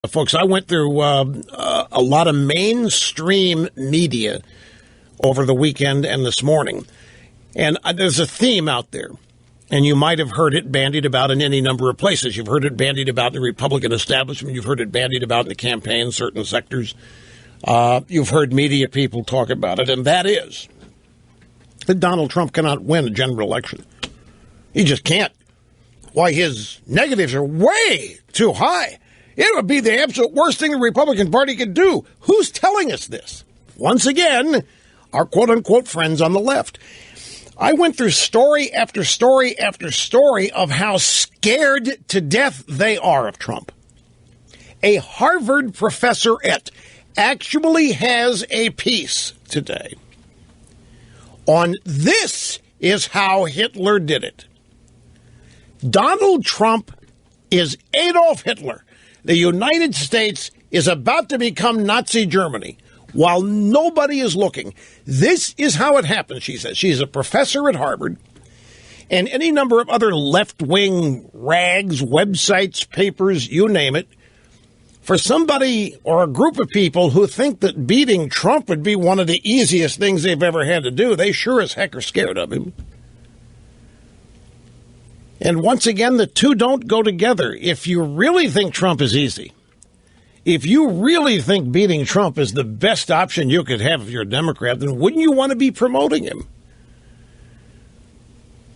Folks, I went through a lot of mainstream media over the weekend and this morning, and there's a theme out there, and you might have heard it bandied about in any number of places. You've heard it bandied about in the Republican establishment. You've heard it bandied about in the campaign, certain sectors. You've heard media people talk about it, and that is that Donald Trump cannot win a general election. He just can't. Why, his negatives are way too high. It would be the absolute worst thing the Republican Party could do. Who's telling us this? Once again, our quote-unquote friends on the left. I went through story after story after story of how scared to death they are of Trump. A Harvard professorette actually has a piece today on this is how Hitler did it. Donald Trump is Adolf Hitler. The United States is about to become Nazi Germany while nobody is looking. This is how it happens, she says. She's a professor at Harvard, and any number of other left-wing rags, websites, papers, you name it. For somebody or a group of people who think that beating Trump would be one of the easiest things they've ever had to do, they sure as heck are scared of him. And once again, the two don't go together. If you really think Trump is easy, if you really think beating Trump is the best option you could have if you're a Democrat, then wouldn't you want to be promoting him?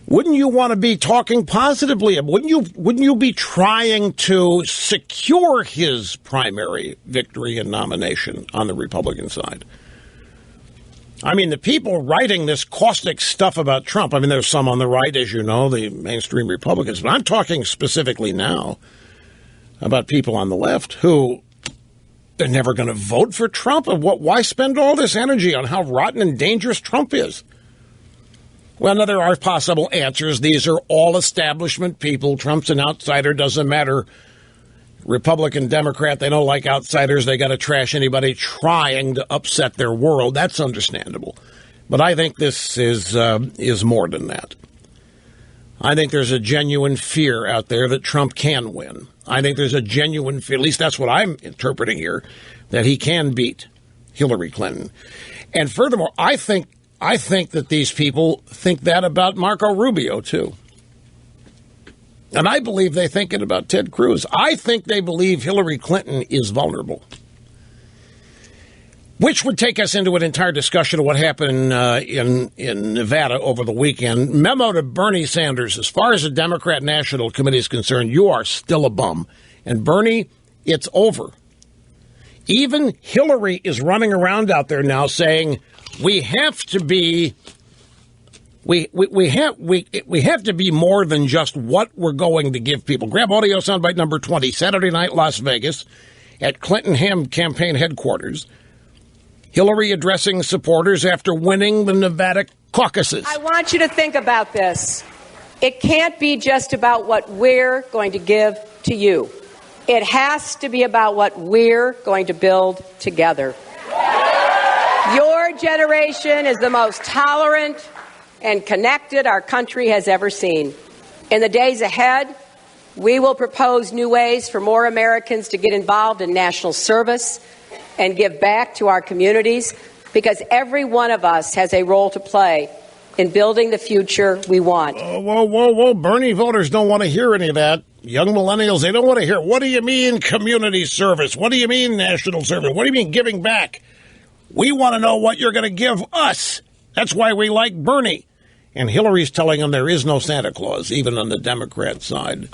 Wouldn't you want to be talking positively? Wouldn't you be trying to secure his primary victory and nomination on the Republican side? I mean, the people writing this caustic stuff about Trump, I mean, there's some on the right, as you know, the mainstream Republicans, but I'm talking specifically now about people on the left who they're never going to vote for Trump. Why spend all this energy on how rotten and dangerous Trump is? Well, no, there are possible answers. These are all establishment people. Trump's an outsider. Doesn't matter. Republican, Democrat, they don't like outsiders. They got to trash anybody trying to upset their world. That's understandable. But I think this is more than that. I think there's a genuine fear out there that Trump can win. I think there's a genuine fear, at least that's what I'm interpreting here, that he can beat Hillary Clinton. And furthermore, I think that these people think that about Marco Rubio, too. And I believe they think it about Ted Cruz. I think they believe Hillary Clinton is vulnerable. Which would take us into an entire discussion of what happened in Nevada over the weekend. Memo to Bernie Sanders. As far as the Democrat National Committee is concerned, you are still a bum. And Bernie, it's over. Even Hillary is running around out there now saying, we have to be more than just what we're going to give people. Grab audio soundbite number 20, Saturday night, Las Vegas, at Clinton campaign headquarters. Hillary addressing supporters after winning the Nevada caucuses. I want you to think about this. It can't be just about what we're going to give to you. It has to be about what we're going to build together. Your generation is the most tolerant and connected our country has ever seen. In the days ahead, we will propose new ways for more Americans to get involved in national service and give back to our communities, because every one of us has a role to play in building the future we want. Whoa. Bernie voters don't want to hear any of that. Young millennials, they don't want to hear. What do you mean community service? What do you mean national service? What do you mean giving back? We want to know what you're going to give us. That's why we like Bernie. And Hillary's telling them there is no Santa Claus, even on the Democrat side.